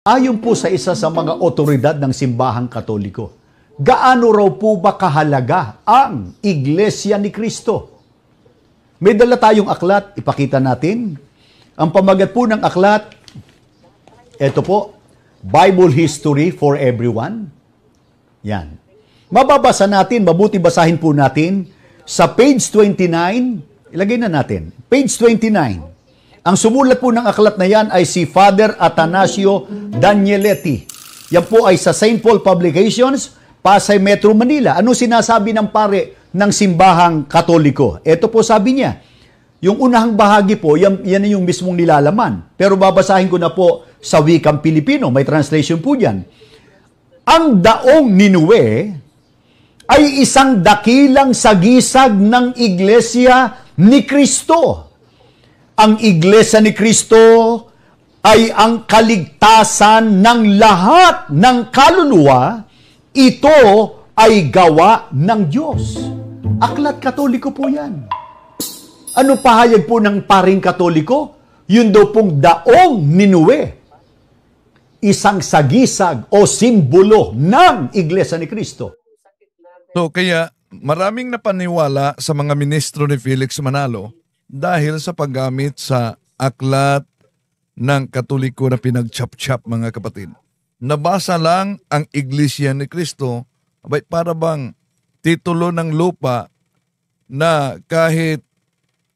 Ayon po sa isa sa mga otoridad ng simbahang Katoliko, gaano raw po ba kahalaga ang Iglesia ni Cristo? May dala tayong aklat, ipakita natin. Ang pamagat po ng aklat, ito po, Bible History for Everyone. Yan. Mababasa natin, mabuti basahin po natin sa page 29, ilagay na natin, page 29. Ang sumulat po ng aklat na yan ay si Father Atanasio Danieletti. Yan po ay sa St. Paul Publications, Pasay, Metro Manila. Ano sinasabi ng pare ng simbahang Katoliko? Ito po sabi niya, yung unahang bahagi po, yan yung mismong nilalaman. Pero babasahin ko na po sa wikang Pilipino, may translation po dyan. Ang daong Ninue ay isang dakilang sagisag ng Iglesia ni Cristo. Ang Iglesia ni Cristo ay ang kaligtasan ng lahat ng kaluluwa. Ito ay gawa ng Diyos. Aklat Katoliko po yan. Ano pahayag po ng paring Katoliko? Yun daw pong daong Ninue. Isang sagisag o simbolo ng Iglesia ni Cristo. So kaya maraming napaniwala sa mga ministro ni Felix Manalo dahil sa paggamit sa aklat ng Katoliko na pinag-chap-chap, mga kapatid. Nabasa lang ang Iglesia ni Cristo, abay para bang titulo ng lupa na kahit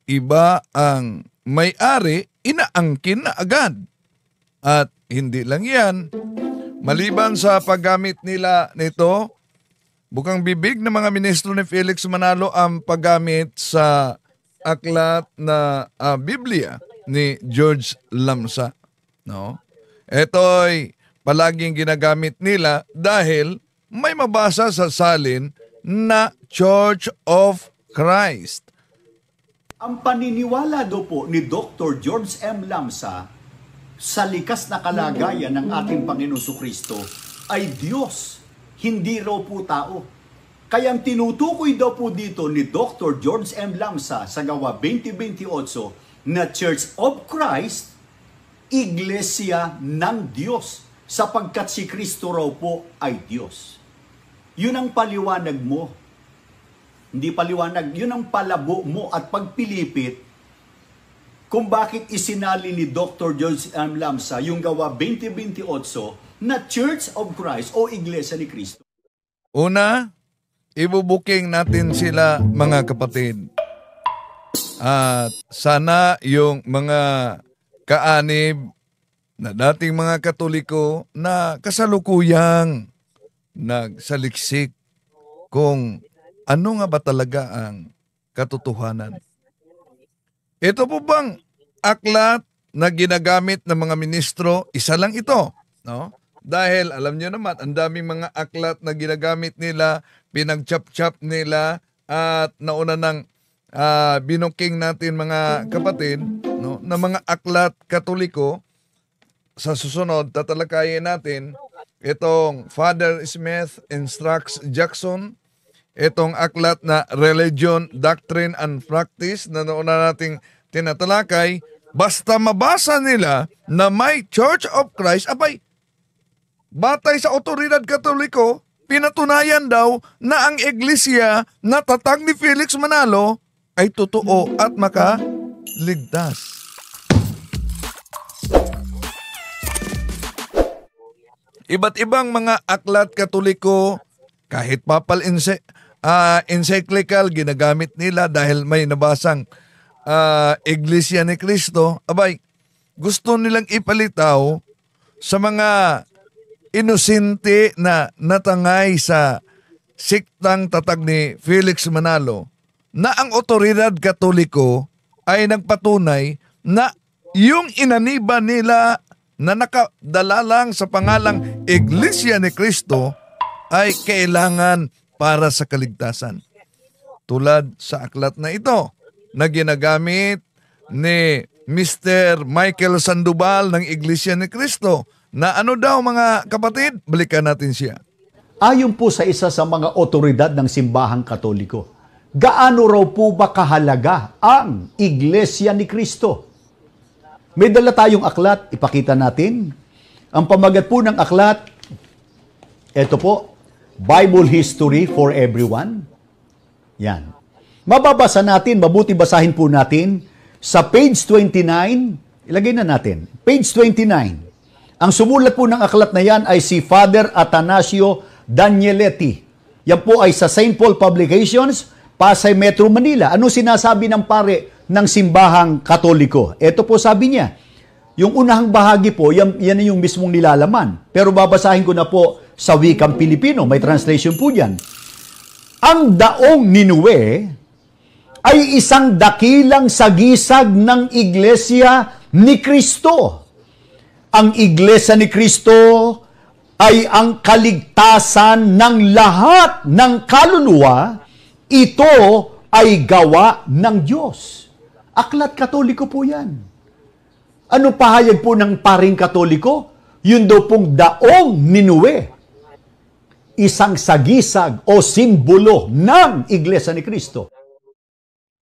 iba ang may-ari, inaangkin na agad. At hindi lang yan, maliban sa paggamit nila nito, bukang bibig ng mga ministro ni Felix Manalo ang paggamit sa aklat na Biblia ni George Lamsa. No? Ito'y palaging ginagamit nila dahil may mabasa sa salin na Church of Christ. Ang paniniwala do po ni Dr. George M. Lamsa sa likas na kalagayan ng ating Panginoon Kristo ay Diyos, hindi raw po tao. Kaya ang tinutukoy daw po dito ni Dr. George M. Lamsa sa Gawa 2028 na Church of Christ, Iglesia ng Diyos, sapagkat si Kristo raw po ay Diyos. Yun ang paliwanag mo. Hindi paliwanag, yun ang palabo mo at pagpilipit kung bakit isinali ni Dr. George M. Lamsa yung Gawa 2028 na Church of Christ o Iglesia ni Kristo. Una, ibubuking natin sila, mga kapatid. At sana yung mga kaanib na dating mga Katoliko na kasalukuyang nagsaliksik kung ano nga ba talaga ang katotohanan. Ito po bang aklat na ginagamit ng mga ministro? Isa lang ito, no? Dahil alam nyo naman, ang daming mga aklat na ginagamit nila, pinag-chap-chap nila, at nauna ng binuking natin, mga kapatid, no, na mga aklat Katoliko. Sa susunod, tatalakayin natin itong Father Smith Instructs Jackson, itong aklat na Religion, Doctrine and Practice na nauna nating tinatalakay. Basta mabasa nila na may Church of Christ, abay, batay sa otoridad Katoliko, pinatunayan daw na ang iglesia na tatag ni Felix Manalo ay totoo at makaligtas. Iba't ibang mga aklat Katoliko, kahit papal encyclical, ginagamit nila dahil may nabasang Iglesia ni Cristo. Abay, gusto nilang ipalitaw sa mga inosente na natangay sa siktang tatag ni Felix Manalo na ang otoridad Katoliko ay nagpatunay na yung inaniba nila na nakadala lang sa pangalang Iglesia ni Cristo ay kailangan para sa kaligtasan. Tulad sa aklat na ito na ginagamit ni Mr. Michael Sandoval ng Iglesia ni Cristo, na ano daw, mga kapatid? Balikan natin siya. Ayon po sa isa sa mga otoridad ng simbahang Katoliko, gaano raw po ba kahalaga ang Iglesia ni Cristo? May dala tayong aklat, ipakita natin. Ang pamagat po ng aklat, ito po, Bible History for Everyone. Yan. Mababasa natin, mabuti basahin po natin sa page 29, ilagay na natin, page 29. Ang sumulat po ng aklat na yan ay si Father Atanasio Danieletti. Yan po ay sa St. Paul Publications, Pasay, Metro Manila. Ano sinasabi ng pare ng simbahang Katoliko? Ito po sabi niya, yung unahang bahagi po, yan yung mismong nilalaman. Pero babasahin ko na po sa wikang Pilipino, may translation po dyan. Ang daong Ninue ay isang dakilang sagisag ng Iglesia ni Kristo. Ang Iglesia ni Kristo ay ang kaligtasan ng lahat ng kaluluwa. Ito ay gawa ng Diyos. Aklat Katoliko po yan. Ano pahayag po ng paring Katoliko? Yun daw pong daong Ninue. Isang sagisag o simbolo ng Iglesia ni Kristo.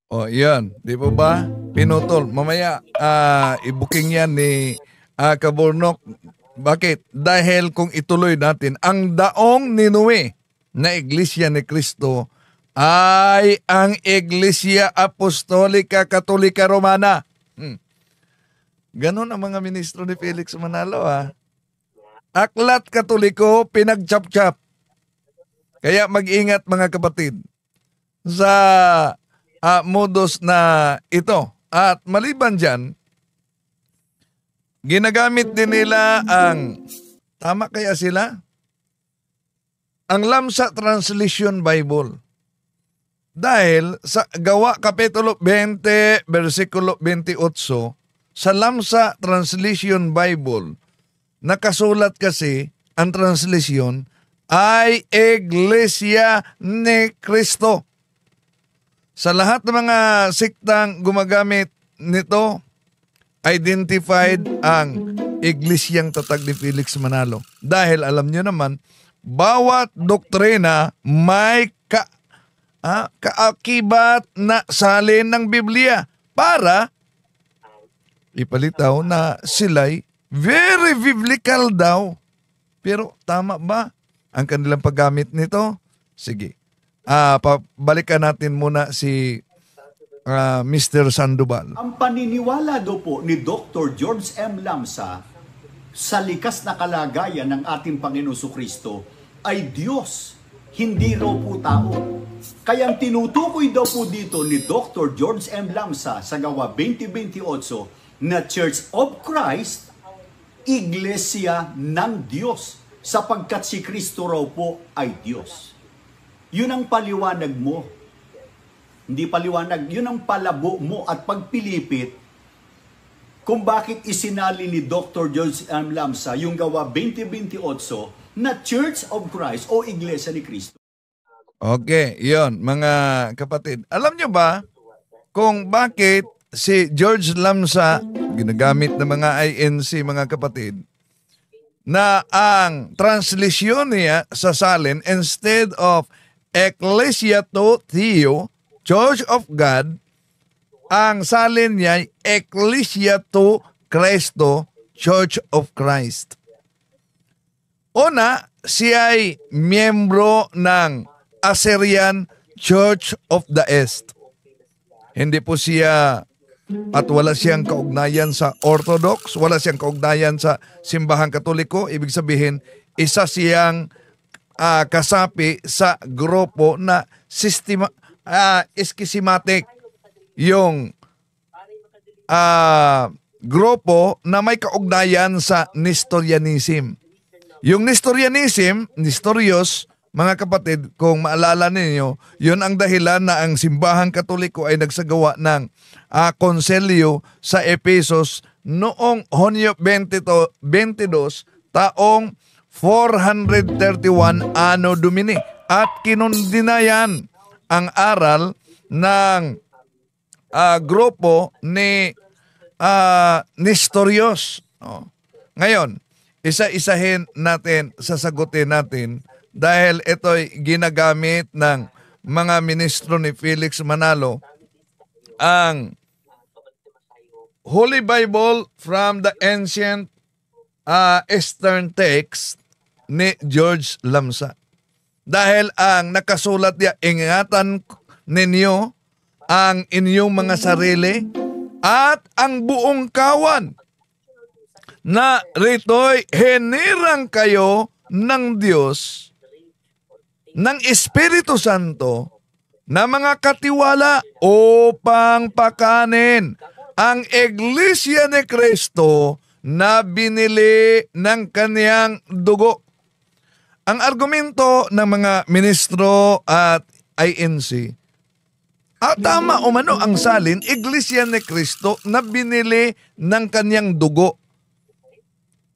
O, yan. Di po ba? Pinutol. Mamaya, i-booking yan ni Kaburnok. Bakit? Dahil kung ituloy natin, ang daong Ninue na Iglesia ni Kristo ay ang Iglesia Apostolika Katolika Romana. Ganon ang mga ministro ni Felix Manalo, ha? Aklat Katoliko, pinagchap-chap. Kaya mag-ingat mga kapatid sa modus na ito. At maliban dyan, ginagamit din nila ang, tama kaya sila? Ang Lamsa Translation Bible. Dahil sa Gawa Kapitulo 20, versikulo 28, sa Lamsa Translation Bible, nakasulat kasi ang translation ay Iglesia ni Kristo. Sa lahat ng mga siktang gumagamit nito, identified ang Iglesiyang tatag ni Felix Manalo. Dahil alam nyo naman, bawat doktrina may kaakibat na salin ng Biblia para ipalitaw na sila'y very biblical daw. Pero tama ba ang kanilang paggamit nito? Sige. Pabalikan natin muna si Mr. Sandoval. Ang paniniwala daw po ni Dr. George M. Lamsa sa likas na kalagayan ng ating Panginoon Kristo ay Diyos, hindi raw po tao. Kaya ang tinutukoy daw po dito ni Dr. George M. Lamsa sa Gawa 2028 na Church of Christ, Iglesia ng Diyos, sapagkat si Kristo raw po ay Diyos. Yun ang paliwanag mo. Hindi paliwanag, yun ang palabo mo at pagpilipit kung bakit isinali ni Dr. George M. Lamsa yung Gawa 2028 na Church of Christ o Iglesia ni Kristo. Okay, yon mga kapatid. Alam nyo ba kung bakit si George Lamsa, ginagamit ng mga INC mga kapatid, na ang translation niya sa salin, instead of Ecclesia to Theo, Church of God, ang salin niya ay Ecclesia to Cristo, Church of Christ. Una, siya ay miyembro ng Assyrian Church of the East. Hindi po siya at wala siyang kaugnayan sa Orthodox, wala siyang kaugnayan sa simbahang Katoliko. Ibig sabihin, isa siyang kasapi sa grupo na schismatic. Yung grupo na may kaugnayan sa Nestorianism. Yung Nestorios, mga kapatid, kung maalala ninyo, yun ang dahilan na ang simbahang Katoliko ay nagsagawa ng konselyo sa Ephesus noong Hunyo 22, taong 431 Anno Domini. At kinundinayan ang aral ng grupo ni Nestorios. Ngayon, isa-isahin natin, sasagutin natin dahil ito'y ginagamit ng mga ministro ni Felix Manalo, ang Holy Bible from the Ancient Eastern text ni George Lamsa. Dahil ang nakasulat niya, ingatan ninyo ang inyong mga sarili at ang buong kawan na rito'y hinirang kayo ng Diyos, ng Espiritu Santo, na mga katiwala upang pakanin ang Iglesia ni Cristo na binili ng kaniyang dugo. Ang argumento ng mga ministro at INC, tama o mano ang salin, Iglesia ni Cristo na binili ng kaniyang dugo.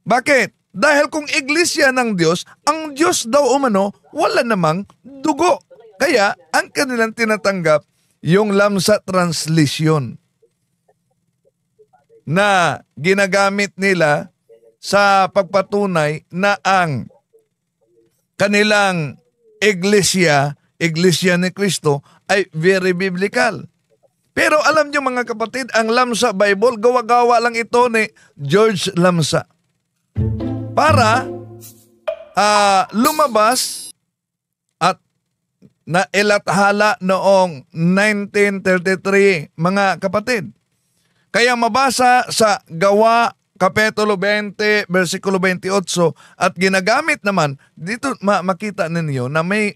Bakit? Dahil kung Iglesia ng Diyos, ang Diyos daw o mano, wala namang dugo. Kaya ang kanilang tinatanggap yung Lamsa translation na ginagamit nila sa pagpatunay na ang kanilang Iglesia ni Cristo ay very biblical. Pero alam niyo mga kapatid, ang Lamsa Bible, gawa-gawa lang ito ni George Lamsa. Para lumabas at nailathala noong 1933 mga kapatid. Kaya mabasa sa Gawa Kapitulo 20, versikulo 28 at ginagamit naman, dito makita ninyo na may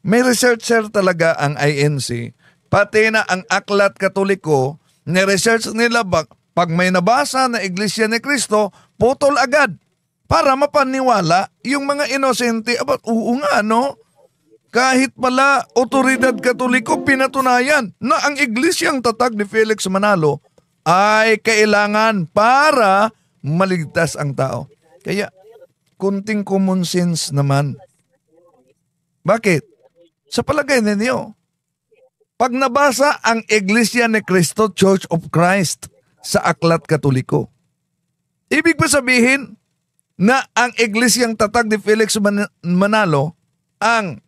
researcher talaga ang INC, pati na ang Aklat Katoliko, ni-research nila pag may nabasa na Iglesia ni Cristo, putol agad para mapaniwala yung mga inosente. Oo nga, no? Kahit pala otoridad Katoliko, pinatunayan na ang Iglesiang tatag ni Felix Manalo ay kailangan para maligtas ang tao. Kaya, kunting common sense naman. Bakit? Sa palagay ninyo, pag nabasa ang Iglesia ni Cristo, Church of Christ, sa Aklat Katoliko, ibig ba sabihin na ang Iglesyang tatag ni Felix Manalo ang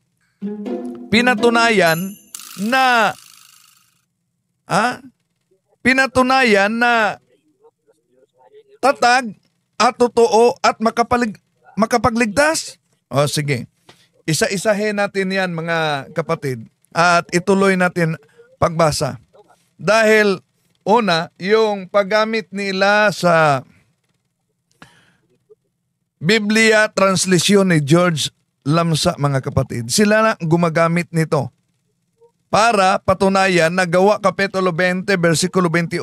pinatunayan na tatag at totoo at makapagligtas? O sige, isa-isahin natin yan mga kapatid at ituloy natin pagbasa. Dahil una, yung paggamit nila sa Biblia translation ni George Lamsa mga kapatid, sila na gumagamit nito para patunayan na Gawa Kapitulo 20, versikulo 28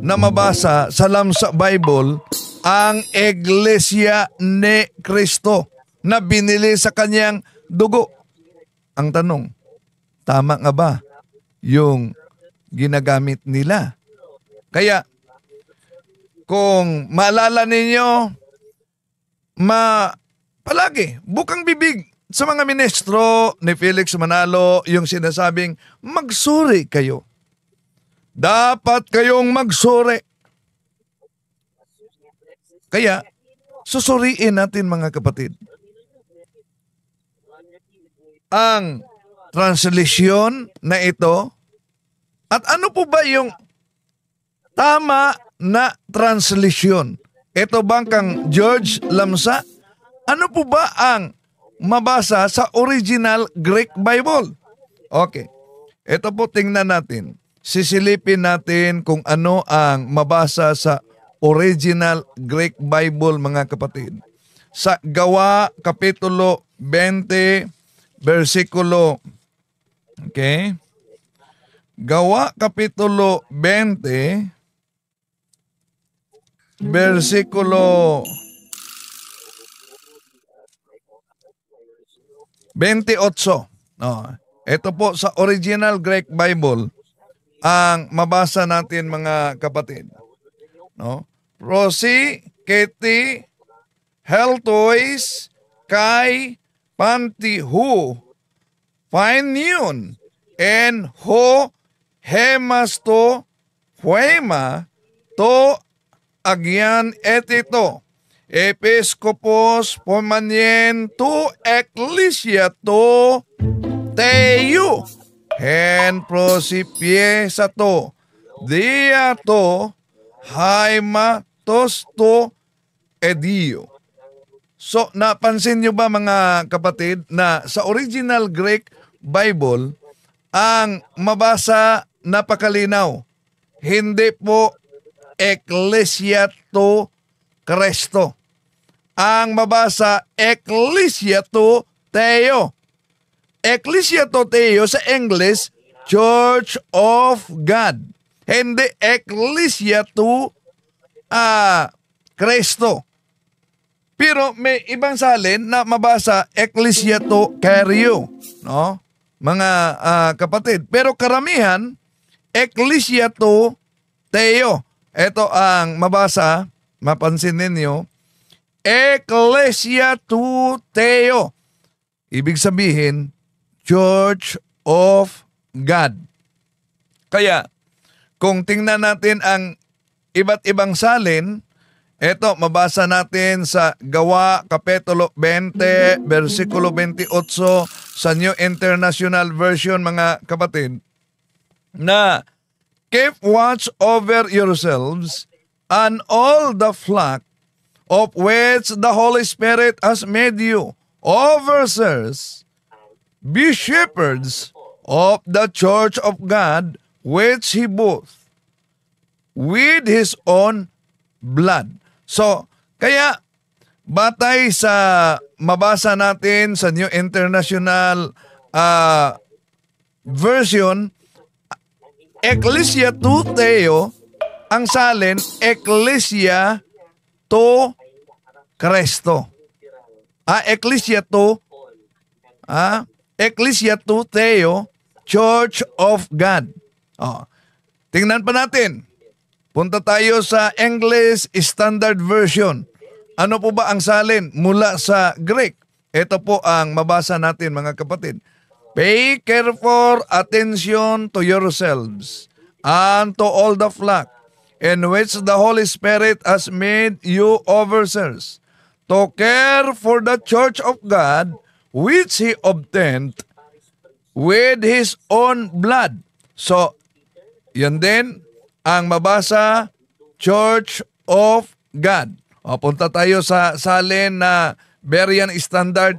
na mabasa sa Lamsa Bible ang Iglesia ni Cristo na binili sa kanyang dugo. Ang tanong, tama nga ba yung ginagamit nila? Kaya, kung maalala ninyo, palagi, bukang bibig sa mga ministro ni Felix Manalo yung sinasabing, magsuri kayo. Dapat kayong magsuri. Kaya, susuriin natin mga kapatid. Ang translation na ito, at ano po ba yung tama na translation? Ito bang kang George Lamsa? Ano po ba ang mabasa sa original Greek Bible? Okay. Ito po tingnan natin. Sisilipin natin kung ano ang mabasa sa original Greek Bible mga kapatid. Sa Gawa Kapitulo 20, versikulo, okay? Gawa Kapitulo 20, versikulo 28. Ito po sa original Greek Bible ang mabasa natin mga kapatid. No? Prosi, keti, heltois, kai, pantihu, painion, en ho, hemasto, huema, to, agyan etito, episkopos, pomanien, to, eklisya, to, teyu, hen prosipie sa to, dia to, haima, tos to, Edio. So, napansin nyo ba mga kapatid na sa original Greek Bible, ang mabasa napakalinaw. Hindi po Ecclesia to Christo. Ang mabasa, Ecclesia to Theo. Ecclesia to Theo sa English, Church of God. Hindi Ecclesia to Christo. Pero may ibang salin na mabasa Ecclesia to Cario, no? Mga kapatid. Pero karamihan, Ecclesia to Theo. Ito ang mabasa, mapansin ninyo, Ecclesia to Theo. Ibig sabihin, Church of God. Kaya, kung tingnan natin ang iba't ibang salin, ito, mabasa natin sa Gawa, Kapitulo 20, versikulo 28 sa New International Version, mga kapatid, na keep watch over yourselves and all the flock of which the Holy Spirit has made you overseers, be shepherds of the church of God which He bought with His own blood. So, kaya batay sa mabasa natin sa New International Version, Ecclesia to Theo, ang salin, Ecclesia to Christo. Ecclesia to Theo, Church of God. Tingnan pa natin. Punta tayo sa English Standard Version. Ano po ba ang salin mula sa Greek? Ito po ang mabasa natin, mga kapatid. Pay careful attention to yourselves and to all the flock in which the Holy Spirit has made you overseers, to care for the church of God which He obtained with His own blood. So, yan din ang mabasa, Church of God. Punta tayo sa salin na Berean Standard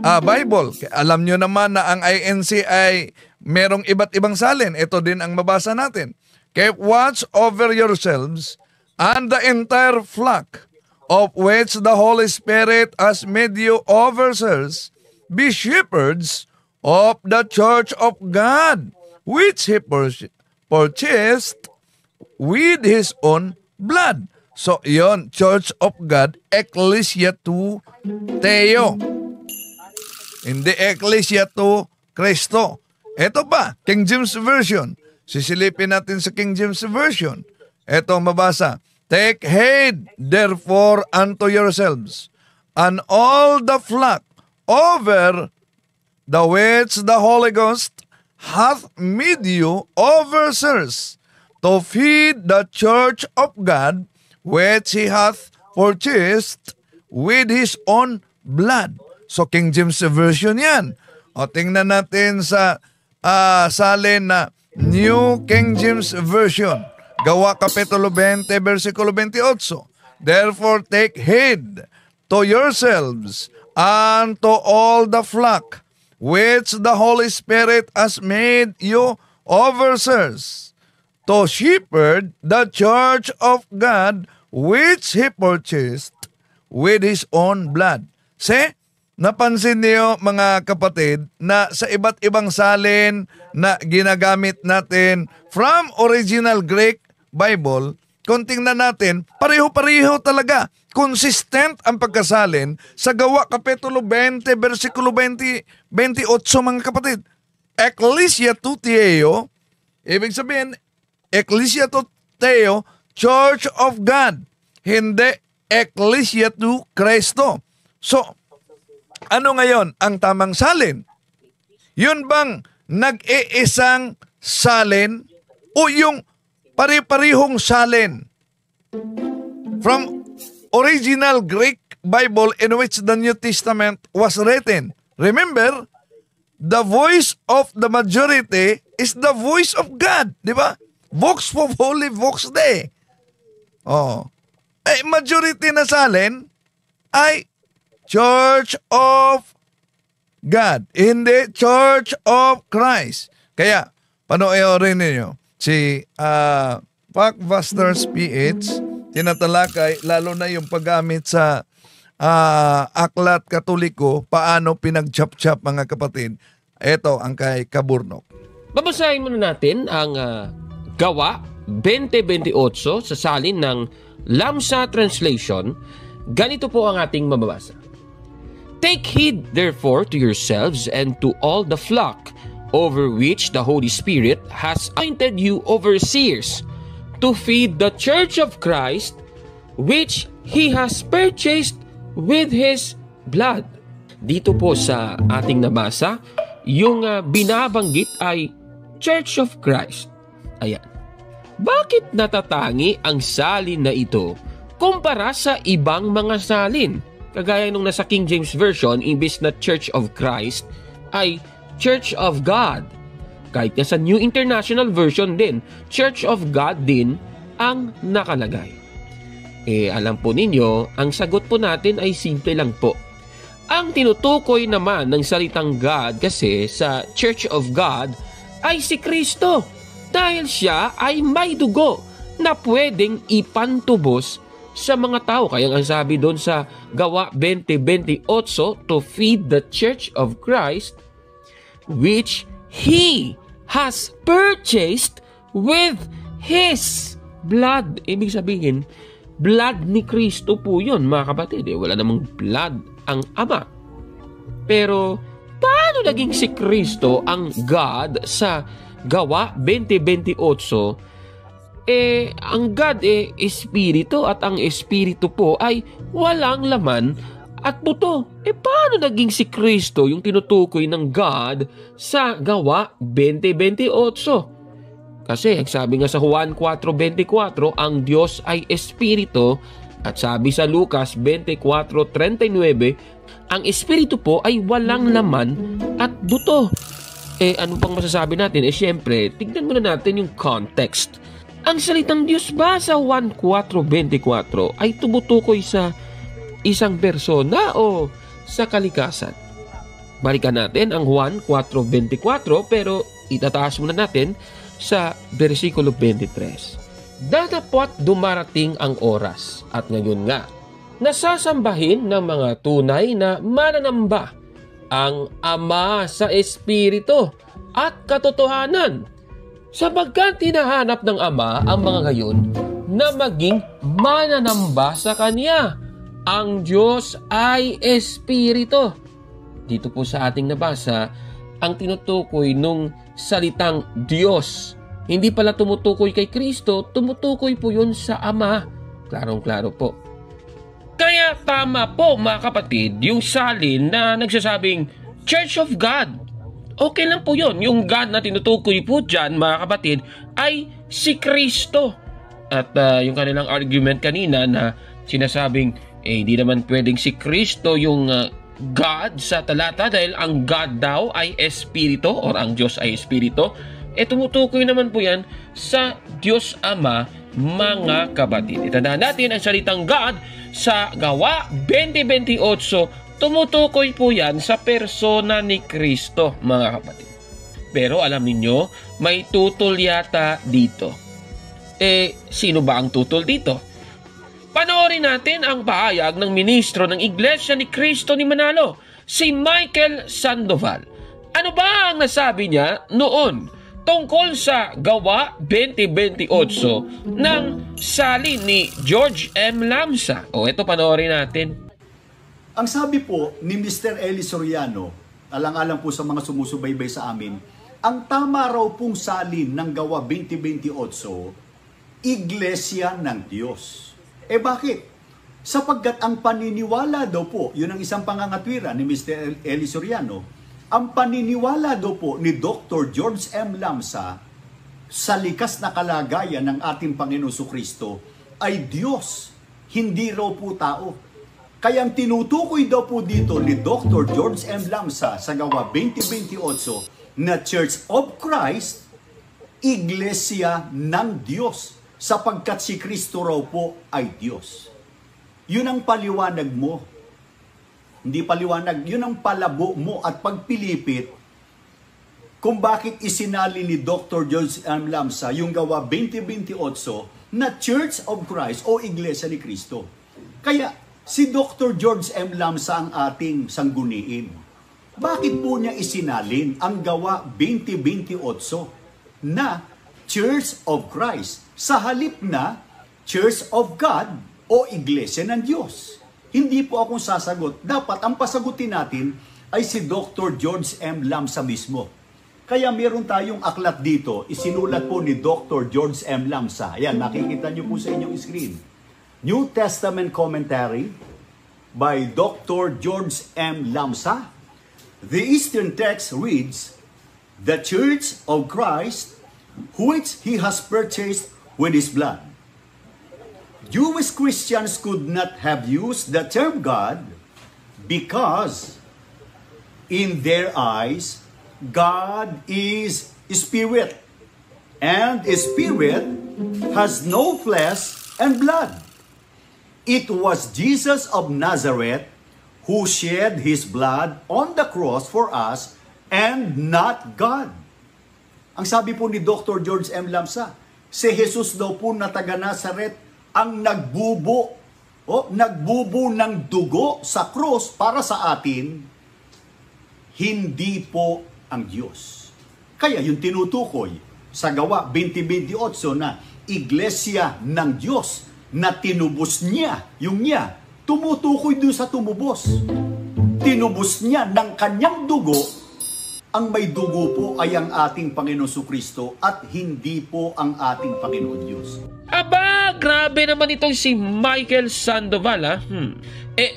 Bible. Alam nyo naman na ang INC ay merong iba't ibang salin. Ito din ang mabasa natin. Keep watch over yourselves and the entire flock of which the Holy Spirit has made you overseers, be shepherds of the church of God, which He purchased with His own blood. So, yon, Church of God, Ecclesia to Theo. Hindi Ecclesia to Christo. Ito pa, King James Version. Sisilipin natin sa King James Version. Ito mabasa. Take heed, therefore, unto yourselves, and all the flock over the which the Holy Ghost hath made you overseers, to feed the church of God, which He hath purchased with His own blood. So, King James Version yan. O, tingnan natin sa salin na New King James Version. Gawa Kapitulo 20, versikulo 28. Therefore, take heed to yourselves and to all the flock, which the Holy Spirit has made you overseers, to shepherd the church of God, which He purchased with His own blood. See, napansin niyo mga kapatid na sa iba't ibang salin na ginagamit natin from original Greek Bible, kung tingnan natin, pareho-pareho talaga. Consistent ang pagkasalin sa Gawa Kapitulo 20, versikulo 28, mga kapatid. Ecclesia to Theo, ibig sabihin, Ecclesia to Theo, Church of God. Hindi Ecclesia to Christo. So, ano ngayon ang tamang salin? Yun bang nag-iisang salin o yung pare-parehong salin from original Greek Bible in which the New Testament was written? Remember, the voice of the majority is the voice of God, di ba? Vox populi, vox Dei. ay majority na salin ay Church of God, hindi Church of Christ. Kaya, panoorin ninyo, si Pakbusters PH, tinatalakay, lalo na yung paggamit sa aklat katoliko, paano pinag-chop-chop mga kapatid. Ito ang kay Kaburnok. Babasahin muna natin ang Gawa 20:28 sa salin ng Lamsa Translation. Ganito po ang ating mababasa. Take heed therefore to yourselves and to all the flock over which the Holy Spirit has appointed you overseers to feed the church of Christ which He has purchased with His blood. Dito po sa ating nabasa, yung binabanggit ay Church of Christ. Ayan. Bakit natatangi ang salin na ito kumpara sa ibang mga salin? Kagaya nung nasa King James Version, imbis na Church of Christ ay Church of God. Kahit na sa New International Version din, Church of God din ang nakalagay. Alam po ninyo, ang sagot po natin ay simple lang po. Ang tinutukoy naman ng salitang God kasi sa Church of God ay si Kristo. Dahil siya ay may dugo na pwedeng ipantubos sa mga tao. Kaya ang sabi doon sa Gawa 20:28, to feed the church of Christ, which He has purchased with His blood. Ibig sabihin, blood ni Kristo po yun, mga kapatid. Wala namang blood ang Ama. Pero, paano naging si Kristo ang God sa Gawa 20:28? Ang God espiritu at ang espiritu po ay walang laman at buto. Paano naging si Kristo yung tinutukoy ng God sa Gawa 20:28? Kasi ang sabi nga sa Juan 4:24, ang Diyos ay espiritu, at sabi sa Lucas 24:39, ang espiritu po ay walang laman at buto. Ano pang masasabi natin? Siyempre, tignan muna natin yung context. Ang salitang Diyos ba sa Juan 4:24 ay tumutukoy sa isang persona o sa kalikasan? Balikan natin ang Juan 4:24, pero itataas muna natin sa versikulo 23. Datapwat dumarating ang oras, at ngayon nga, nasasambahin ng mga tunay na mananamba ang Ama sa Espiritu at katotohanan, sapagkat hinahanap ng Ama ang mga gayon na maging mananamba sa Kanya. Ang Diyos ay Espiritu. Dito po sa ating nabasa, ang tinutukoy nung salitang Diyos, hindi pala tumutukoy kay Kristo, tumutukoy po yun sa Ama. Klarong-klaro po. Kaya tama po mga kapatid yung salin na nagsasabing Church of God. Okay lang po yun. Yung God na tinutukoy po dyan mga kapatid ay si Kristo. At yung kanilang argument kanina na sinasabing hindi naman pwedeng si Kristo yung God sa talata dahil ang God daw ay espiritu or ang Diyos ay espiritu. Tumutukoy naman po yan sa Diyos Ama mga kapatid. Itandaan natin ang salitang God sa Gawa 20:28, tumutukoy po yan sa persona ni Kristo mga kapatid. Pero alam ninyo, may tutol yata dito. Sino ba ang tutol dito? Panoorin natin ang pahayag ng ministro ng Iglesia ni Cristo ni Manalo, si Michael Sandoval. Ano ba ang nasabi niya noon tungkol sa Gawa 20:28 ng salin ni George M. Lamsa? Ito panoorin natin. Ang sabi po ni Mr. Eli Soriano, alang-alang po sa mga sumusubaybay sa amin, ang tama raw pong salin ng Gawa 20:28, Iglesia ng Diyos. Bakit? Sapagkat ang paniniwala daw po, yun ang isang pangangatwira ni Mr. Eli Soriano, ang paniniwala daw po ni Dr. George M. Lamsa sa likas na kalagayan ng ating Panginoon Kristo ay Diyos, hindi raw po tao. Kaya ang tinutukoy daw po dito ni Dr. George M. Lamsa sa Gawa 20:28 na Church of Christ, Iglesia ng Diyos, sapagkat si Kristo raw po ay Diyos. Yun ang paliwanag mo. Hindi paliwanag, yun ang palabo mo at pagpilipit kung bakit isinali ni Dr. George M. Lamsa yung gawa 2028 na Church of Christ o Iglesia ni Cristo. Kaya si Dr. George M. Lamsa ang ating sangguniin. Bakit po niya isinalin ang gawa 2028 na Church of Christ sa halip na Church of God o Iglesia ng Diyos? Hindi po akong sasagot. Dapat ang pasagutin natin ay si Dr. George M. Lamsa mismo. Kaya meron tayong aklat dito, isinulat po ni Dr. George M. Lamsa. Ayan, nakikita niyo po sa inyong screen. New Testament Commentary by Dr. George M. Lamsa. The Eastern text reads, "The Church of Christ, which He has purchased with His blood." Jewish Christians could not have used the term God because in their eyes, God is Spirit, and Spirit has no flesh and blood. It was Jesus of Nazareth who shed His blood on the cross for us and not God. Ang sabi po ni Dr. George M. Lamsa, si Jesus daw po na taga Nazareth ang nagbubo ng dugo sa cross para sa atin, hindi po ang Diyos. Kaya yung tinutukoy sa gawa 2028 na Iglesia ng Diyos na tinubos niya, yung niya, tumutukoy doon sa tumubos. Tinubos niya ng kanyang dugo. Ang may dugo po ay ang ating Panginoon Kristo at hindi po ang ating Panginoon Diyos. Aba, grabe naman itong si Michael Sandoval, ha?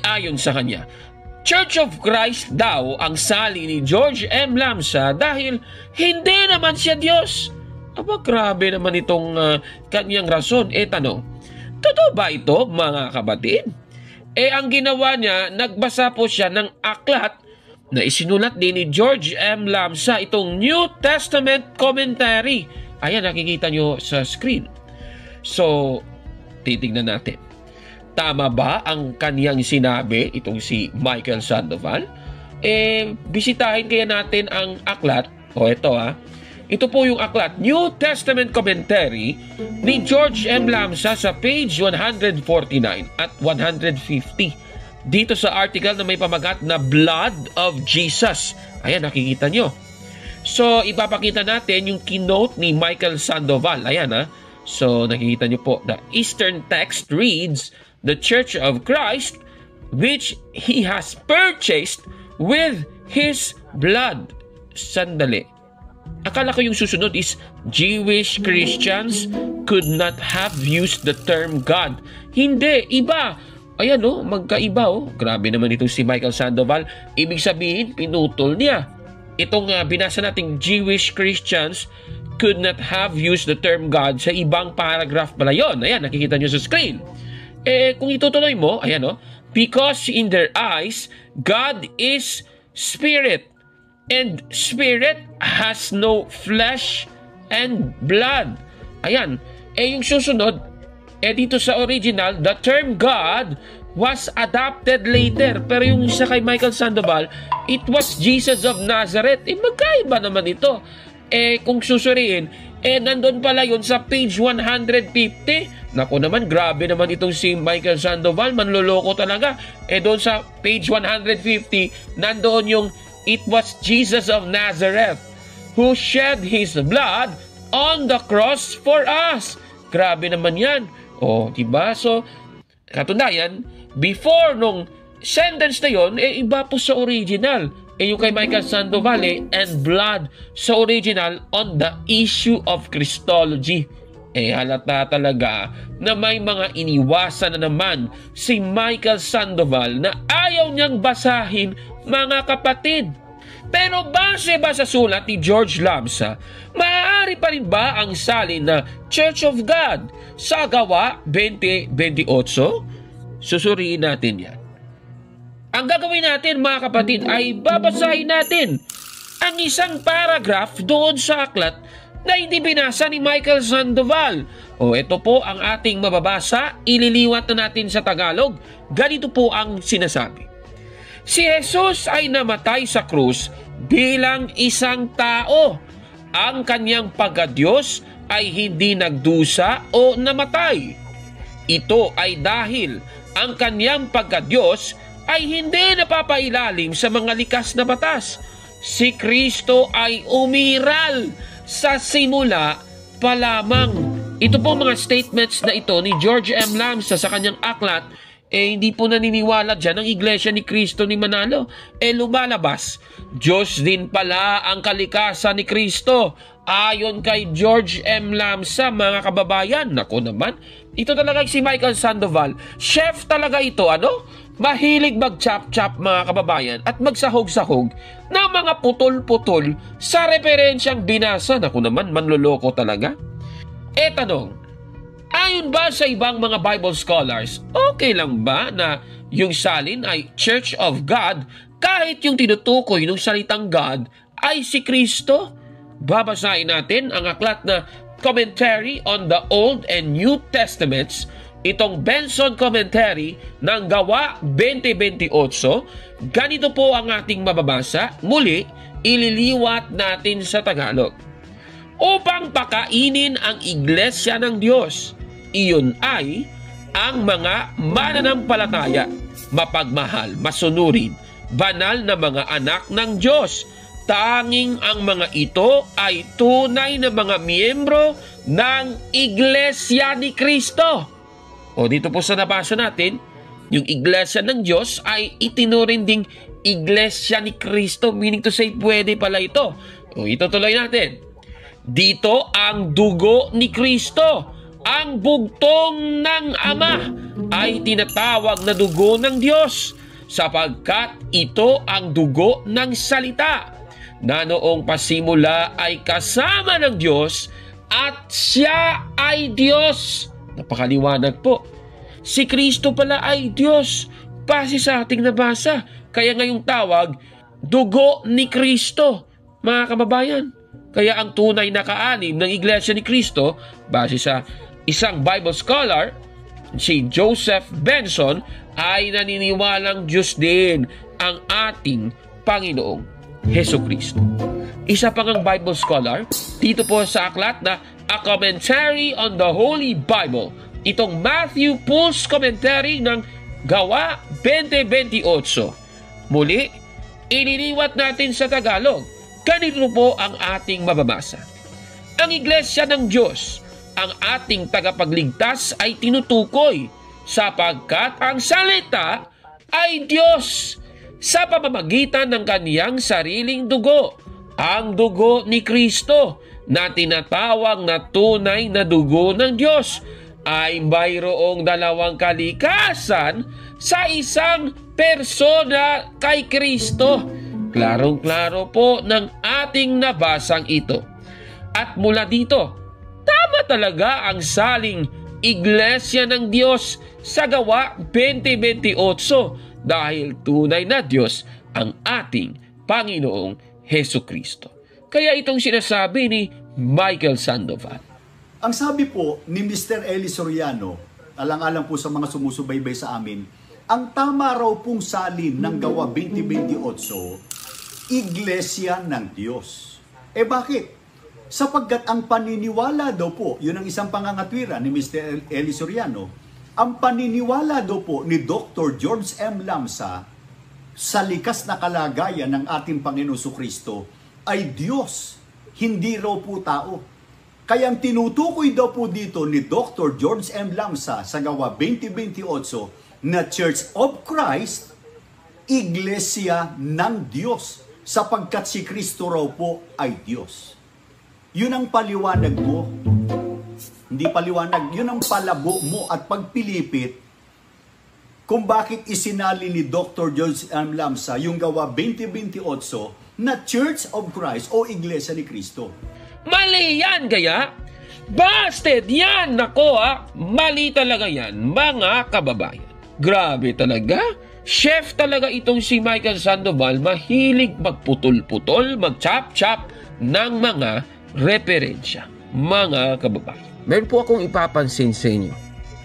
Ayon sa kanya, Church of Christ daw ang sali ni George M. Lamsa dahil hindi naman siya Diyos. Aba, grabe naman itong kanyang rason. Tanong, totoo ba ito, mga kapatid? Ang ginawa niya, nagbasa po siya ng aklat na isinulat din ni George M. Lamsa, itong New Testament Commentary. Ayan, nakikita nyo sa screen. So, titignan natin. Tama ba ang kaniyang sinabi, itong si Michael Sandoval? Bisitahin kaya natin ang aklat. Ito Ito po yung aklat, New Testament Commentary ni George M. Lamsa sa page 149 at 150. Dito sa article na may pamagat na Blood of Jesus. Ayan, nakikita nyo. So, ipapakita natin yung keynote ni Michael Sandoval. Ayan, So, nakikita nyo po. The Eastern text reads, "The Church of Christ, which He has purchased with His blood." Sandali. Akala ko yung susunod is, Jewish Christians could not have used the term God. Hindi, iba. Ayan magkaiba Grabe naman itong si Michael Sandoval. Ibig sabihin, pinutol niya. Itong binasa nating Jewish Christians could not have used the term God, sa ibang paragraph pala yun. Ayan, nakikita nyo sa screen. Kung itutuloy mo, ayan because in their eyes, God is Spirit, and Spirit has no flesh and blood. Ayan. Yung susunod, dito sa original, the term God was adopted later. Pero yung isa kay Michael Sandoval, it was Jesus of Nazareth. Magkaiba naman ito. Kung susuriin, nandun pala yun sa page 150. Naku naman, grabe naman itong si Michael Sandoval. Manloloko talaga. Doon sa page 150, nandoon yung it was Jesus of Nazareth who shed His blood on the cross for us. Grabe naman yan. Diba? So, katunayan, before nung sentence na yun, iba po sa original. Yung kay Michael Sandoval, and blood sa original on the issue of Christology. Halata talaga na may mga iniwasan na naman si Michael Sandoval na ayaw niyang basahin, mga kapatid. Pero base ba sa sulat ni George Lamsa, maaari pa rin ba ang salin na Church of God sa gawa 2028? Susuriin natin yan. Ang gagawin natin, mga kapatid, ay babasahin natin ang isang paragraph doon sa aklat na hindi binasa ni Michael Sandoval. O ito po ang ating mababasa, ililiwat na natin sa Tagalog. Ganito po ang sinasabi. Si Jesus ay namatay sa krus bilang isang tao. Ang kanyang pagkadiyos ay hindi nagdusa o namatay. Ito ay dahil ang kanyang pagkadiyos ay hindi napapailalim sa mga likas na batas. Si Kristo ay umiral sa simula pa lamang. Ito po mga statements na ito ni George M. Lamsa sa kanyang aklat, hindi po naniniwala dyan ang Iglesia ni Kristo ni Manalo. Lumalabas, Diyos din pala ang kalikasan ni Kristo. Ayon kay George M. Lamsa, mga kababayan, naku naman, ito talaga si Michael Sandoval. Chef talaga ito, mahilig mag-chop-chop, mga kababayan, at magsahog-sahog ng mga putol-putol sa referensyang binasa. Naku naman, manloloko talaga. Tanong, ayon ba sa ibang mga Bible scholars, okay lang ba na yung salin ay Church of God kahit yung tinutukoy ng salitang God ay si Kristo? Babasahin natin ang aklat na Commentary on the Old and New Testaments, itong Benson Commentary ng Gawa 20:28. Ganito po ang ating mababasa. Muli, ililiwat natin sa Tagalog. Upang pakainin ang iglesia ng Diyos, iyon ay ang mga mananampalataya, mapagmahal, masunurin, banal na mga anak ng Diyos. Tanging ang mga ito ay tunay na mga miyembro ng Iglesia ni Kristo. O dito po sa nabasa natin, yung Iglesia ng Diyos ay itinuring ding Iglesia ni Kristo, meaning to say, pwede pala ito. O itutuloy natin. Dito ang dugo ni Kristo, ang bugtong ng Ama, ay tinatawag na dugo ng Diyos, sapagkat ito ang dugo ng salita, na noong pasimula ay kasama ng Diyos at siya ay Diyos. Napakaliwanag po. Si Kristo pala ay Diyos, base sa ating nabasa. Kaya ngayong tawag, dugo ni Kristo, mga kababayan. Kaya ang tunay na kaanim ng Iglesia ni Kristo, base sa isang Bible scholar, si Joseph Benson, ay naniniwalang Diyos din ang ating Panginoong Hesukristo. Isa pang ang Bible scholar, dito po sa aklat na A Commentary on the Holy Bible, itong Matthew Poole's commentary ng Gawa 20:28. Muli, ililiwat natin sa Tagalog. Ganito po ang ating mababasa. Ang Iglesia ng Diyos, ang ating tagapagligtas, ay tinutukoy sapagkat ang salita ay Diyos sa pamamagitan ng kaniyang sariling dugo, ang dugo ni Kristo na tinatawag na tunay na dugo ng Diyos, ay mayroong dalawang kalikasan sa isang persona kay Kristo. Klarong-klaro po ng ating nabasang ito. At mula dito, tama talaga ang saling Iglesia ng Diyos sa Gawa 20:28 dahil tunay na Diyos ang ating Panginoong Hesukristo. Kaya itong sinasabi ni Michael Sandoval. Ang sabi po ni Mr. Eli Soriano, alang-alang po sa mga sumusubaybay sa amin, ang tama raw pong salin ng Gawa 20:28, Iglesia ng Diyos. Bakit? Sapagkat ang paniniwala daw po, yun ang isang pangangatwira ni Mr. Eli Soriano, ang paniniwala daw po ni Dr. George M. Lamsa sa likas na kalagayan ng ating Panginoon Jesucristo ay Diyos, hindi raw po tao. Kaya ang tinutukoy daw po dito ni Dr. George M. Lamsa sa Gawa 20:28 na Church of Christ, Iglesia ng Diyos, sapagkat si Kristo raw po ay Diyos. Yun ang paliwanag mo. Hindi paliwanag, yun ang palabo mo at pagpilipit kung bakit isinali ni Dr. George M. Lamsa yung Gawa 20:28 na Church of Christ o Iglesia ni Kristo. Mali yan kaya? Busted yan! Nako mali talaga yan, mga kababayan. Grabe talaga. Chef talaga itong si Michael Sandoval, mahilig magputol-putol, mag-chop-chop ng mga referensya, mga kababayan. Meron po akong ipapansin sa inyo.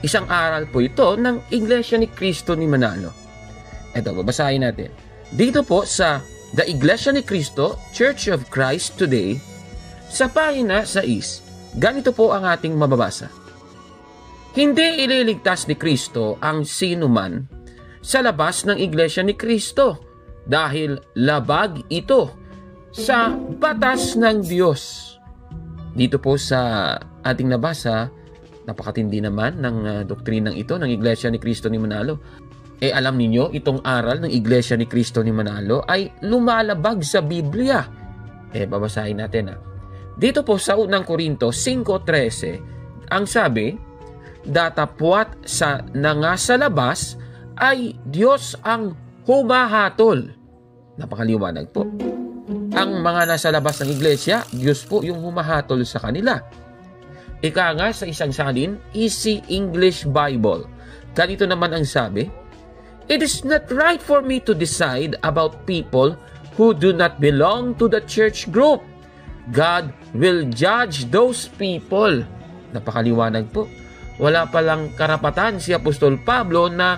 Isang aral po ito ng Iglesia ni Cristo ni Manalo. Ito, babasahin natin. Dito po sa The Iglesia ni Cristo, Church of Christ Today, sa pahina 6, ganito po ang ating mababasa. Hindi ililigtas ni Kristo ang sinuman sa labas ng Iglesia ni Cristo dahil labag ito sa batas ng Diyos. Dito po sa ating nabasa, napakatindi naman ng doktrinang ito ng Iglesia ni Cristo ni Manalo. Alam ninyo, itong aral ng Iglesia ni Cristo ni Manalo ay lumalabag sa Biblia. Babasahin natin. Dito po sa unang Korinto 5:13, ang sabi, datapwat sa nangasa labas ay Diyos ang humahatol. Napakaliwanag po. Ang mga nasa labas ng iglesia, Diyos po yung humahatol sa kanila. Ika nga sa isang salin, Easy English Bible. Ganito naman ang sabi, it is not right for me to decide about people who do not belong to the church group. God will judge those people. Napakaliwanag po. Wala palang karapatan si Apostol Pablo na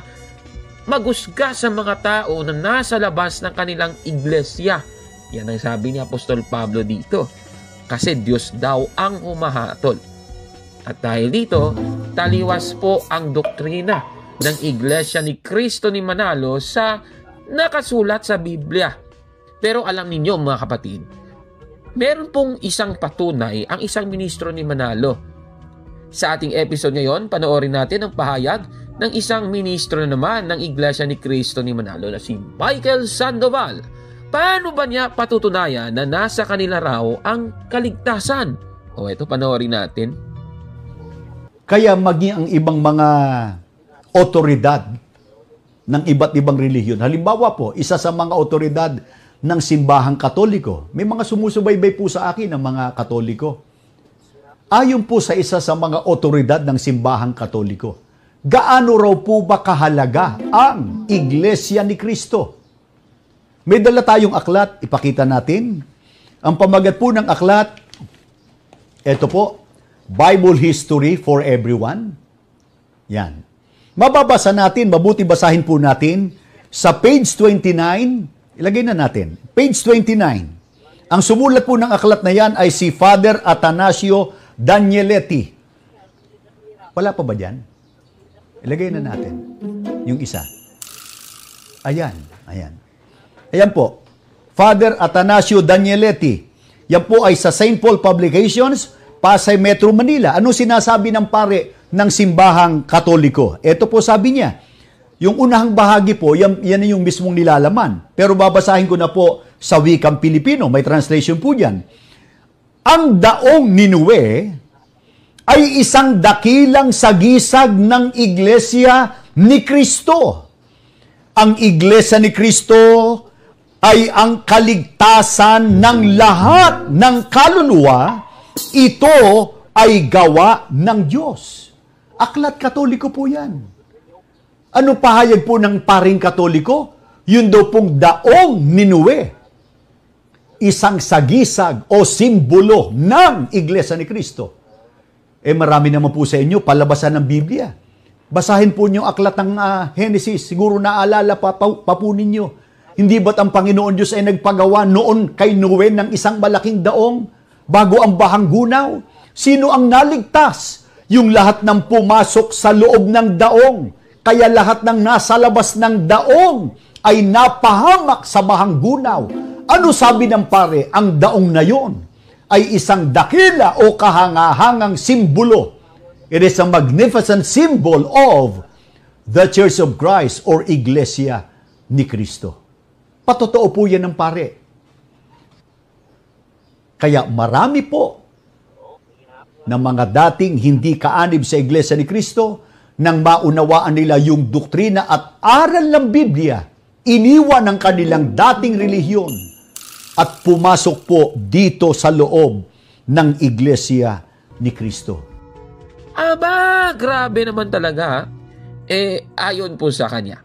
magusga sa mga tao na nasa labas ng kanilang iglesia. Yan ang sabi ni Apostol Pablo dito. Kasi Diyos daw ang humahatol. At dahil dito, taliwas po ang doktrina ng Iglesia ni Cristo ni Manalo sa nakasulat sa Biblia. Pero alam ninyo mga kapatid, meron pong isang patunay ang isang ministro ni Manalo. Sa ating episode ngayon, panoorin natin ang pahayag ng isang ministro naman ng Iglesia ni Cristo ni Manalo na si Michael Sandoval. Paano ba niya patutunayan na nasa kanila raw ang kaligtasan? Ito, panoorin natin. Kaya maging ang ibang mga otoridad ng iba't ibang relihiyon. Halimbawa po, isa sa mga otoridad ng simbahang Katoliko. May mga sumusubaybay po sa akin ng mga Katoliko. Ayon po sa isa sa mga otoridad ng simbahang Katoliko, gaano raw po ba kahalaga ang Iglesia ni Cristo? May dala tayong aklat, ipakita natin. Ang pamagat po ng aklat, ito po, Bible History for Everyone. Yan. Mababasa natin, mabuti basahin po natin sa page 29, ilagay na natin, page 29. Ang sumulat po ng aklat na yan ay si Father Atanasio Danieletti. Wala pa ba dyan? Ilagay na natin yung isa. Ayan, ayan. Ayan po, Father Atanasio Danieletti. Yan po ay sa St. Paul Publications, Pasay Metro Manila. Ano sinasabi ng pare ng simbahang Katoliko? Ito po sabi niya, yung unahang bahagi po, yan yung mismong nilalaman. Pero babasahin ko na po sa wikang Pilipino, may translation po dyan. Ang daong Ninue ay isang dakilang sagisag ng Iglesia ni Cristo. Ang Iglesia ni Cristo ay ang kaligtasan ng lahat ng kaluluwa. Ito ay gawa ng Diyos. Aklat Katoliko po yan. Ano pahayag po ng paring Katoliko? Yun daw pong daong Ninue. Isang sagisag o simbolo ng Iglesia ni Cristo. Marami naman po sa inyo palabasan ng Biblia. Basahin po niyo aklat ng Genesis. Siguro naalala pa po ninyo. Hindi ba't ang Panginoon Diyos ay nagpagawa noon kay Noe ng isang malaking daong bago ang bahang gunaw? Sino ang naligtas? Yung lahat ng pumasok sa loob ng daong. Kaya lahat ng nasa labas ng daong ay napahamak sa bahang gunaw. Ano sabi ng pare? Ang daong na yon ay isang dakila o kahangahangang simbolo. It is a magnificent symbol of the Church of Christ or Iglesia ni Cristo. Patotoo po yan ng pare. Kaya marami po na mga dating hindi kaanib sa Iglesia ni Cristo, nang maunawaan nila yung doktrina at aral ng Biblia, iniwan ang kanilang dating relihiyon at pumasok po dito sa loob ng Iglesia ni Cristo. Aba, grabe naman talaga. Ayon po sa kanya,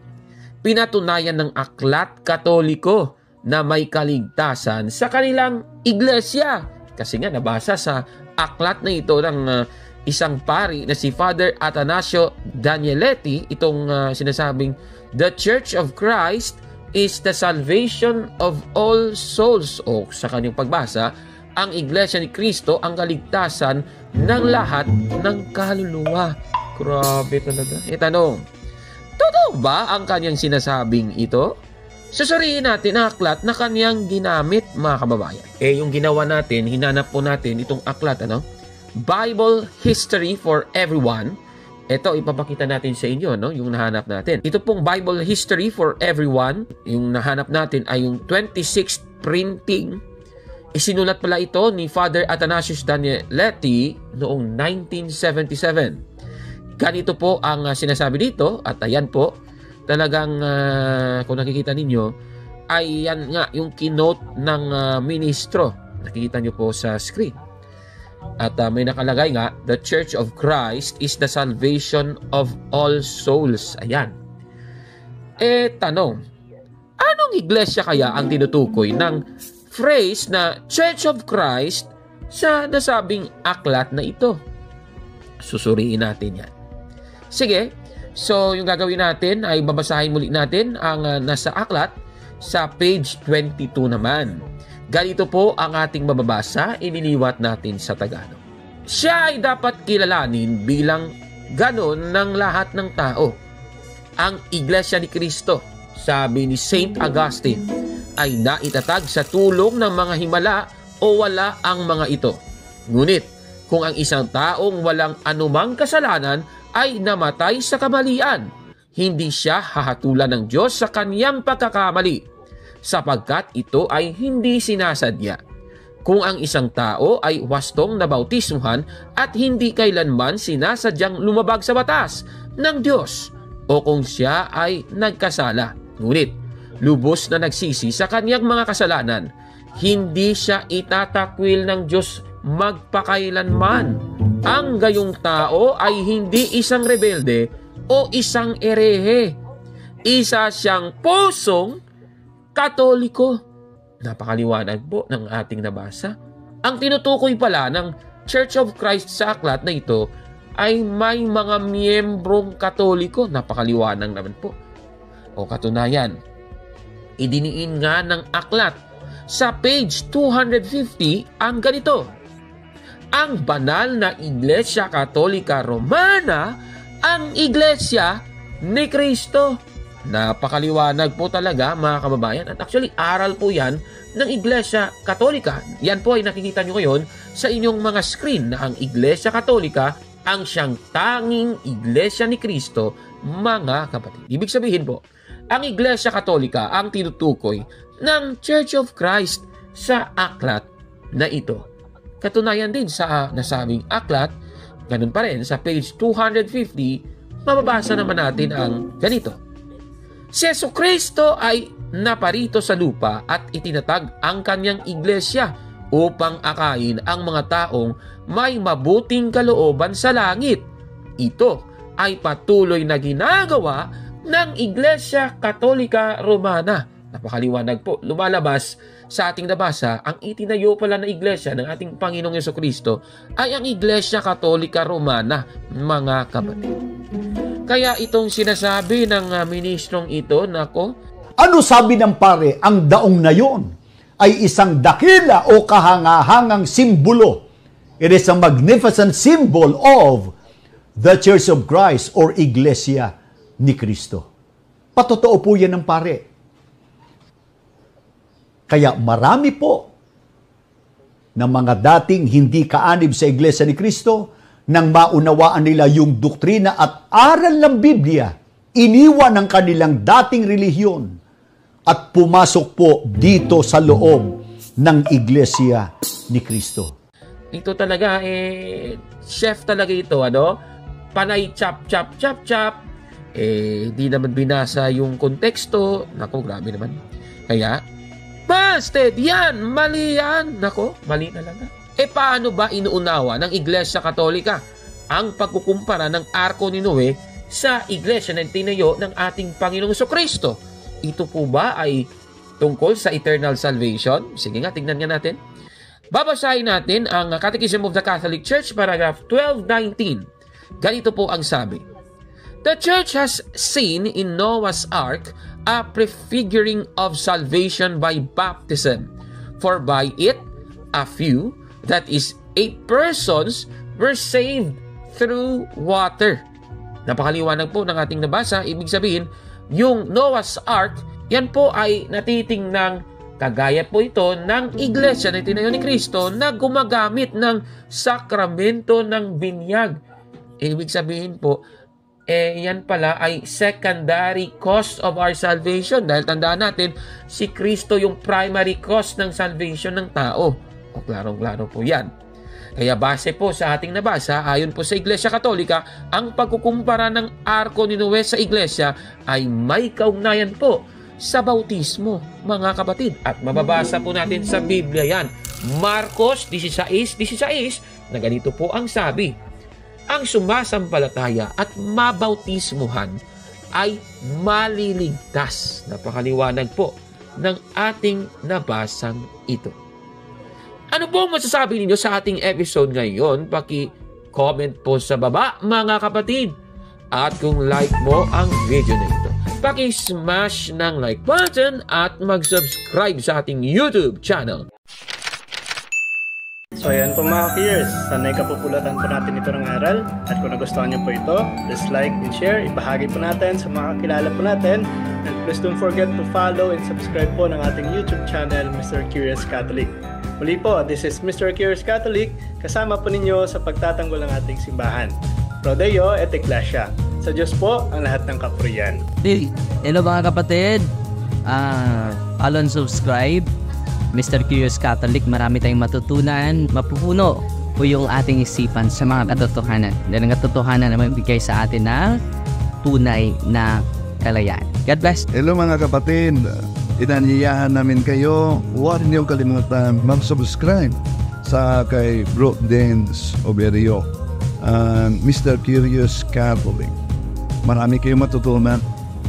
pinatunayan ng aklat Katoliko na may kaligtasan sa kanilang iglesia Kasi nga nabasa sa aklat na ito ng isang pari na si Father Atanasio Danieletti, itong sinasabing, "The Church of Christ is the salvation of all souls." O sa kanyang pagbasa, ang Iglesia ni Cristo ang kaligtasan ng lahat ng kaluluwa. Grabe talaga. Tanong, totoo ba ang kanyang sinasabing ito? Susuriin natin ang aklat na kanyang ginamit, mga kababayan. Yung ginawa natin, hinanap po natin itong aklat, Bible History for Everyone. Ito, ipapakita natin sa inyo, yung nahanap natin. Ito pong Bible History for Everyone, yung nahanap natin ay yung 26th printing. Isinulat pala ito ni Father Athanasius Danieletti noong 1977. Ganito po ang sinasabi dito, at ayan po, talagang kung nakikita ninyo, ay yan nga yung keynote ng ministro. Nakikita nyo po sa screen. At may nakalagay nga, "The Church of Christ is the salvation of all souls." Ayan. Tanong, anong iglesia kaya ang tinutukoy ng phrase na Church of Christ sa nasabing aklat na ito? Susuriin natin yan. Sige, so yung gagawin natin ay babasahin muli natin ang nasa aklat sa page 22 naman. Ganito po ang ating mababasa, iniliwat natin sa Tagalog. "Siya ay dapat kilalanin bilang ganon ng lahat ng tao. Ang Iglesia ni Cristo," sabi ni Saint Augustine, "ay naitatag sa tulong ng mga himala o wala ang mga ito. Ngunit kung ang isang taong walang anumang kasalanan ay namatay sa kamalian, hindi siya hahatulan ng Diyos sa kaniyang pagkakamali, sapagkat ito ay hindi sinasadya. Kung ang isang tao ay wastong nabautismuhan at hindi kailanman sinasadyang lumabag sa batas ng Diyos, o kung siya ay nagkasala, ngunit lubos na nagsisi sa kaniyang mga kasalanan, hindi siya itatakwil ng Diyos magpakailanman. Ang gayong tao ay hindi isang rebelde o isang erehe. Isa siyang pusong Katoliko." Napakaliwanag po ng ating nabasa. Ang tinutukoy pala ng Church of Christ sa aklat na ito ay may mga miyembrong Katoliko. Napakaliwanag naman po. O katunayan, idiniin nga ng aklat sa page 250 ang ganito: "Ang banal na Iglesia Katolika Romana, ang Iglesia ni Cristo." Napakaliwanag po talaga, mga kababayan. At actually, aral po yan ng Iglesia Katolika. Yan po ay nakikita nyo ngayon sa inyong mga screen na ang Iglesia Katolika ang siyang tanging Iglesia ni Cristo, mga kapatid. Ibig sabihin po, ang Iglesia Katolika ang tinutukoy ng Church of Christ sa aklat na ito. Katunayan din sa nasabing aklat, ganun pa rin sa page 250, mababasa naman natin ang ganito: "Si Jesucristo ay naparito sa lupa at itinatag ang kanyang iglesia upang akayin ang mga taong may mabuting kalooban sa langit. Ito ay patuloy na ginagawa ng Iglesia Katolika Romana." Napakaliwanag po. Lumalabas sa ating nabasa, ang itinayo pala na iglesia ng ating Panginoong Jesucristo ay ang Iglesia Katolika Romana, mga kapatid. Kaya itong sinasabi ng ministrong ito, nako, Ano sabi ng pare? Ang daong na yon ay isang dakila o kahangahangang simbolo. It is a magnificent symbol of the Church of Christ or Iglesia ni Cristo. Patotoo po yan ng pare. Kaya marami po na mga dating hindi kaanib sa Iglesia ni Cristo, nang maunawaan nila yung doktrina at aral ng Biblia, iniwan ang kanilang dating relihiyon at pumasok po dito sa loob ng Iglesia ni Cristo. Ito talaga, chef talaga ito, Panay chop, chop, chop, chop. Di naman binasa yung konteksto. Nako, grabe naman. Kaya, busted! Yan! Mali yan! Nako, mali talaga. Paano ba inuunawa ng Iglesia Katolika ang pagkukumpara ng Arko ni Noe sa Iglesia na tinayo ng ating Panginoong Jesucristo? Ito po ba ay tungkol sa eternal salvation? Sige nga, tingnan nga natin. Babasahin natin ang Catechism of the Catholic Church, paragraph 1219. Ganito po ang sabi. The Church has seen in Noah's Ark a prefiguring of salvation by baptism, for by it, a few, that is 8 persons, were saved through water. Napakaliwanag po ng ating nabasa. Ibig sabihin, yung Noah's Ark, yan po ay natitingnang kagaya po ito ng iglesia na itinayo ni Kristo na gumagamit ng sakramento ng binyag. Ibig sabihin po, yan pala ay secondary cause of our salvation. Dahil tandaan natin, si Kristo yung primary cause ng salvation ng tao. O klarong-klaro po yan. Kaya base po sa ating nabasa, ayon po sa Iglesia Katolika, ang pagkukumpara ng arko ni Noe sa iglesia ay may kaugnayan po sa bautismo, mga kapatid. At mababasa po natin sa Biblia yan. Marcos 16:16 na ganito po ang sabi. Ang sumasampalataya at mabautismuhan ay maliligtas. Napakaliwanag po ng ating nabasang ito. Ano po ang masasabi ninyo sa ating episode ngayon? Paki-comment po sa baba, mga kapatid. At kung like mo ang video na ito, paki-smash ng like button at mag-subscribe sa ating YouTube channel. So ayan po mga peers, sanay kapupulatan po natin ito ng aral. At kung nagustuhan nyo po ito, just like and share, ibahagi po natin sa mga kakilala po natin. And please don't forget to follow and subscribe po ng ating YouTube channel, Mr. Curious Catholic. Muli po, this is Mr. Curious Catholic, kasama po ninyo sa pagtatanggol ng ating simbahan. Pro Deo et Ecclesia. Sa Diyos po ang lahat ng kapurian. Hello mga kapatid, follow and subscribe Mr. Curious Catholic. Marami tayong matutunan, mapupuno po yung ating isipan sa mga katotohanan. Dahil ang katotohanan na magbigay sa atin ng tunay na kalayaan. God bless. Hello mga kapatid, inanyayahan namin kayo, huwag niyong kalimutan mag-subscribe sa kay Bro Dance Oberio, Mr. Curious Catholic. Marami kayong matutunan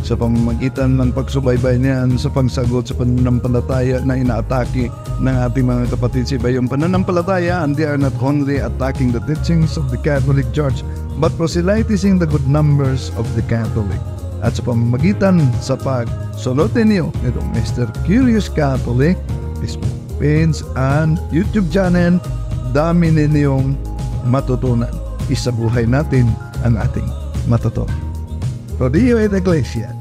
sa pamamagitan ng pagsubaybay niyan sa pagsagot sa pananampalataya na inaatake ng ating mga kapatid sa iba. Yung pananampalataya, and they are not only attacking the teachings of the Catholic Church, but proselytizing the good numbers of the Catholic. At sa pamamagitan sa pagsunutin niyo nitong Mr. Curious Catholic, Facebook page and YouTube channel, dami ninyong matutunan. Isabuhay natin ang ating matutunan. Pro Deo et Ecclesia.